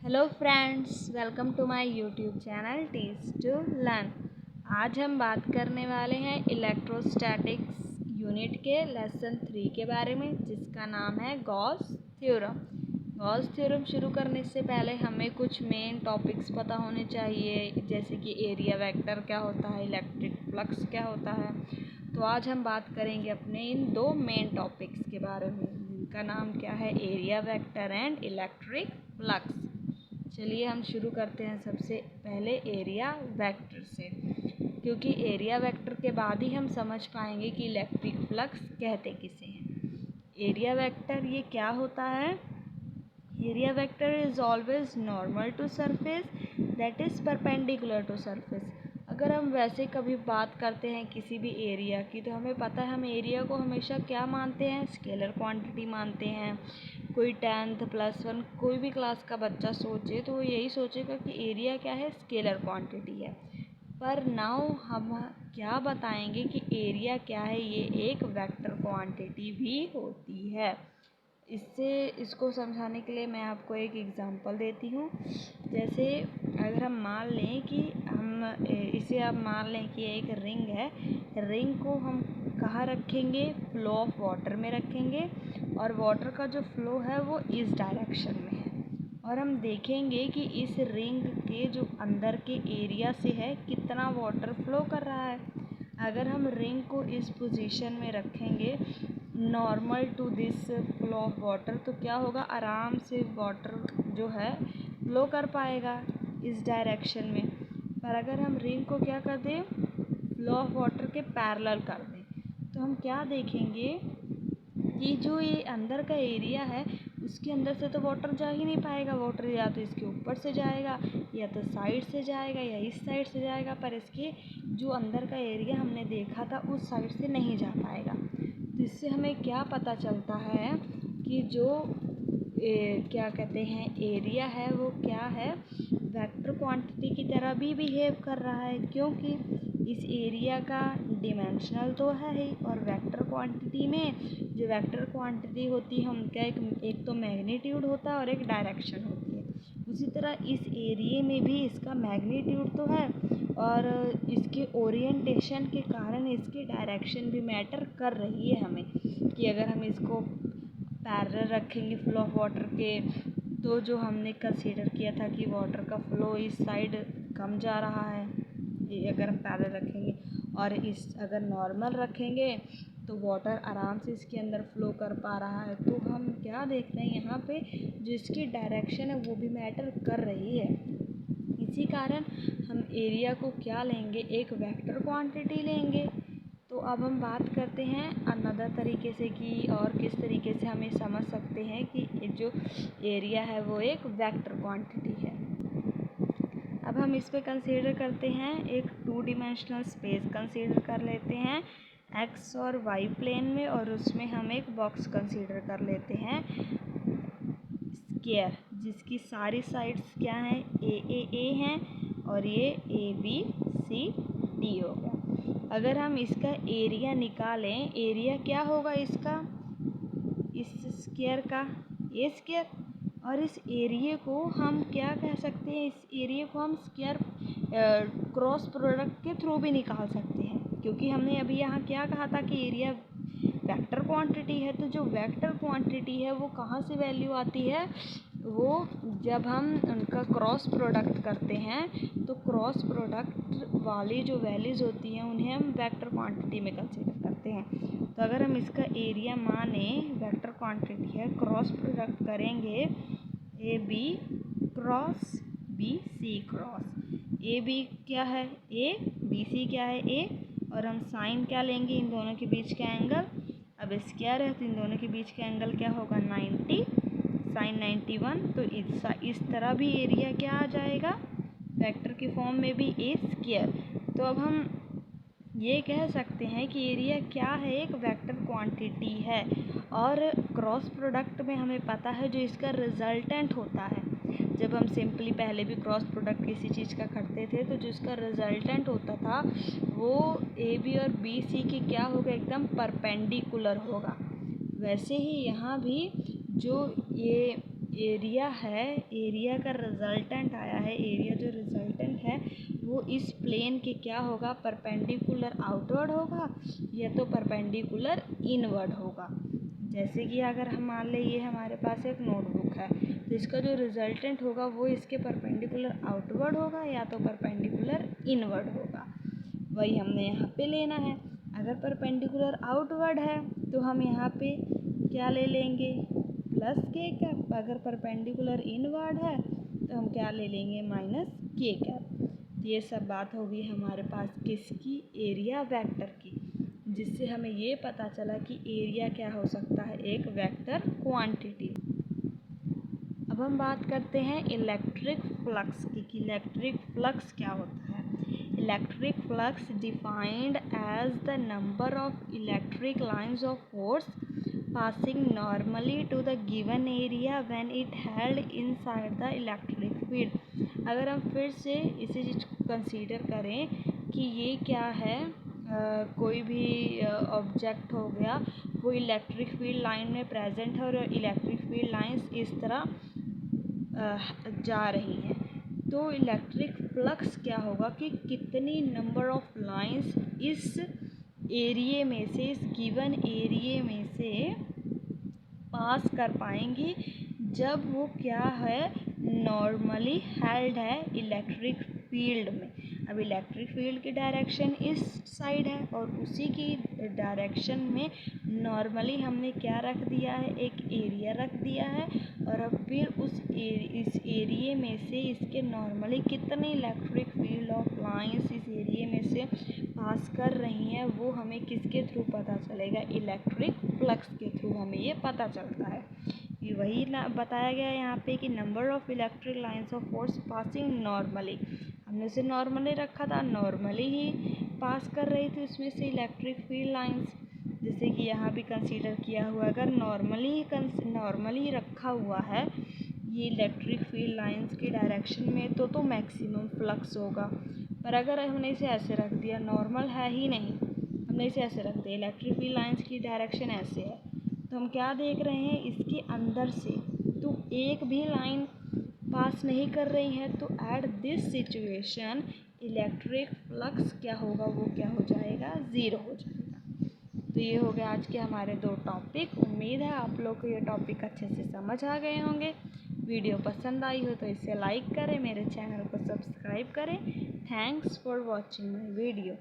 Hello friends, welcome to my YouTube channel teach to learn. आज हम बात करने वाले हैं इलेक्ट्रोस्टैटिक्स यूनिट के लेसन 3 के बारे में, जिसका नाम है गॉस थ्योरम। गॉस थ्योरम शुरू करने से पहले हमें कुछ मेन टॉपिक्स पता होने चाहिए, जैसे कि एरिया वेक्टर क्या होता है, इलेक्ट्रिक फ्लक्स क्या होता है। तो आज हम बात करेंगे अपने इन दो मेन टॉपिक्स के बारे में, जिनका नाम क्या है, area vector and electric flux. चलिए हम शुरू करते हैं सबसे पहले एरिया वेक्टर से, क्योंकि एरिया वेक्टर के बाद ही हम समझ पाएंगे कि इलेक्ट्रिक फ्लक्स कहते किसे हैं। एरिया वेक्टर ये क्या होता है? Area vector is always normal to surface that is perpendicular to surface. अगर हम वैसे कभी बात करते हैं किसी भी एरिया की, तो हमें पता है हम एरिया को हमेशा क्या मानते हैं, स्केलर क्वांटिटी मानते हैं। कोई 10th +1 कोई भी क्लास का बच्चा सोचे तो वो यही सोचेगा कि एरिया क्या है, स्केलर क्वांटिटी है। पर नाउ हम क्या बताएंगे कि एरिया क्या है, ये एक वेक्टर क्वांटिटी भी होती है। इसको समझाने के लिए मैं आपको एक एग्ज़ाम्पल देती हूँ। जैसे अगर हम मान लें कि इसे आप मान लें कि एक रिंग है। रिंग को हम कहाँ रखेंगे? फ्लो ऑफ वाटर में रखेंगे, और वाटर का जो फ्लो है वो इस डायरेक्शन में है। और हम देखेंगे कि इस रिंग के जो अंदर के एरिया से है कितना वाटर फ्लो कर रहा है। अगर हम रिंग को इस पोजीशन में रखेंगे normal to this flow of water, तो क्या होगा, आराम से वाटर जो है फ्लो कर पाएगा इस डायरेक्शन में। पर अगर हम रिंग को क्या कर दें, फ्लो ऑफ वाटर के पैरेलल कर दें, तो हम क्या देखेंगे कि जो ये अंदर का एरिया है उसके अंदर से तो वाटर जा ही नहीं पाएगा। वाटर या तो इसके ऊपर से जाएगा, या तो साइड से जाएगा, या इस साइड से जाएगा, पर इसके जो अंदर का एरिया हमने देखा था उस साइड से नहीं जा पाएगा। तो इससे हमें क्या पता चलता है कि जो क्या कहते हैं एरिया है वो क्या है, वेक्टर क्वांटिटी की तरह भी बिहेव कर रहा है, क्योंकि इस एरिया का डिमेंशनल तो है ही, और वेक्टर क्वांटिटी में जो वेक्टर क्वांटिटी होती है उनका एक तो मैग्नीट्यूड होता है और एक डायरेक्शन होती है। उसी तरह इस एरिया में भी इसका मैग्नीट्यूड तो है, और इसके ओरिएंटेशन के कारण इसकी डायरेक्शन भी मैटर कर रही है हमें, कि अगर हम इसको पैरेलल रखेंगे फ्लो ऑफ वाटर के, तो जो हमने कंसीडर किया था कि वाटर का फ्लो इस साइड कम जा रहा है, ये अगर हम पैरेलल रखेंगे, और इस अगर नॉर्मल रखेंगे तो वाटर आराम से इसके अंदर फ्लो कर पा रहा है। तो हम क्या देख रहे हैं यहाँ पे, जो इसकी डायरेक्शन है वो भी मैटर कर रही है। इसी कारण हम एरिया को क्या लेंगे, एक वेक्टर क्वांटिटी लेंगे। तो अब हम बात करते हैं अनदर तरीके से कि और किस तरीके से हमें समझ सकते हैं कि जो एरिया है वो एक वेक्टर क्वांटिटी है। अब हम इस पे कंसीडर करते हैं एक 2 डिमेंशनल स्पेस कंसीडर कर लेते हैं एक्स और वाई प्लेन में, और उसमें हम एक बॉक्स कंसीडर कर लेते हैं स्क्वायर, जिसकी सारी साइड्स क्या हैं, ए हैं, और ये ए बी सी डी होगा। अगर हम इसका एरिया निकालें, एरिया क्या होगा इसका, इस स्क्वायर का ए स्क्वायर, और इस एरिया को हम क्या कह सकते हैं, इस एरिया को हम स्क्वायर क्रॉस प्रोडक्ट के थ्रू भी निकाल सकते हैं, क्योंकि हमने अभी यहाँ क्या कहा था कि एरिया वेक्टर क्वांटिटी है। तो जो वेक्टर क्वांटिटी है वो कहाँ से वैल्यू आती है, वो जब हम उनका क्रॉस प्रोडक्ट करते हैं, तो क्रॉस प्रोडक्ट वाली जो वैल्यूज़ होती हैं उन्हें हम वेक्टर क्वांटिटी में कंसीडर करते हैं। तो अगर हम इसका एरिया माने वेक्टर क्वांटिटी है, क्रॉस प्रोडक्ट करेंगे A B cross B C cross, A B क्या है ए, बी सी क्या है ए, और हम साइन क्या लेंगे, इन दोनों के बीच का एंगल। अब स्क्वायर है तो इन दोनों के बीच का एंगल क्या होगा, 90 साइन 91। तो इस तरह भी एरिया क्या आ जाएगा, वेक्टर के फॉर्म में भी ए स्क्वायर। तो अब हम ये कह सकते हैं कि एरिया क्या है, एक वेक्टर क्वांटिटी है। और क्रॉस प्रोडक्ट में हमें पता है जो इसका रिजल्टेंट होता है, जब हम सिंपली पहले भी क्रॉस प्रोडक्ट किसी चीज़ का करते थे, तो जो इसका रिजल्टेंट होता था वो ए बी और बी सी के क्या होगा, एकदम परपेंडिकुलर होगा। वैसे ही यहाँ भी जो ये एरिया है, एरिया का रिजल्टेंट आया है, एरिया जो रिजल्टेंट है वो इस प्लेन के क्या होगा, परपेंडिकुलर आउटवर्ड होगा या तो परपेंडिकुलर इनवर्ड होगा। जैसे कि अगर हम मान लें ये हमारे पास एक नोटबुक है, तो इसका जो रिजल्टेंट होगा वो इसके परपेंडिकुलर आउटवर्ड होगा या तो परपेंडिकुलर इनवर्ड होगा। वही हमने यहाँ पे लेना है। अगर परपेंडिकुलर आउटवर्ड है तो हम यहाँ पे क्या ले लेंगे, प्लस के कैप। अगर परपेंडिकुलर इनवर्ड है तो हम क्या ले लेंगे, माइनस के कैप। ये सब बात होगी हमारे पास किसकी, एरिया वेक्टर की, जिससे हमें ये पता चला कि एरिया क्या हो सकता है, एक वेक्टर क्वांटिटी। अब हम बात करते हैं इलेक्ट्रिक फ्लक्स की कि इलेक्ट्रिक फ्लक्स क्या होता है। Electric flux defined as the number of electric lines of force passing normally to the given area when it held inside the electric field। अगर हम फिर से इसी चीज़ को कंसीडर करें कि ये क्या है, कोई भी ऑब्जेक्ट हो गया, वो इलेक्ट्रिक फील्ड लाइन में प्रेजेंट है और इलेक्ट्रिक फील्ड लाइंस इस तरह जा रही हैं, तो इलेक्ट्रिक फ्लक्स क्या होगा कि कितनी नंबर ऑफ लाइंस इस एरिए में से, इस गिवन एरिए में से पास कर पाएंगी जब वो क्या है, नॉर्मली हेल्ड है इलेक्ट्रिक फील्ड में। अब इलेक्ट्रिक फील्ड की डायरेक्शन इस साइड है और उसी की डायरेक्शन में नॉर्मली हमने क्या रख दिया है, एक एरिया रख दिया है। और अब फिर इस एरिए में से इसके नॉर्मली कितने इलेक्ट्रिक फील्ड ऑफ लाइंस इस एरिए में से पास कर रही हैं, वो हमें किसके थ्रू पता चलेगा, इलेक्ट्रिक फ्लक्स के थ्रू हमें ये पता चलता है। ये वही बताया गया है यहाँ पे कि number of electric lines of force passing normally, हमने उसे नॉर्मली रखा था, नॉर्मली ही पास कर रही थी उसमें से इलेक्ट्रिक फील्ड लाइंस। जैसे कि यहाँ भी कंसीडर किया हुआ, अगर नॉर्मली रखा हुआ है ये इलेक्ट्रिक फील्ड लाइंस की डायरेक्शन में तो मैक्सिमम फ्लक्स होगा। पर अगर हमने इसे ऐसे रख दिया, नॉर्मल है ही नहीं, हमने इसे ऐसे रख दिया, इलेक्ट्रिक फील्ड लाइंस की डायरेक्शन ऐसे है, तो हम क्या देख रहे हैं, इसके अंदर से तो एक भी लाइन पास नहीं कर रही है। तो at this situation electric flux क्या होगा, वो क्या हो जाएगा, ज़ीरो हो जाएगा। तो ये हो गया आज के हमारे 2 टॉपिक। उम्मीद है आप लोग को ये टॉपिक अच्छे से समझ आ गए होंगे। वीडियो पसंद आई हो तो इसे लाइक करें, मेरे चैनल को सब्सक्राइब करें। Thanks for watching my video.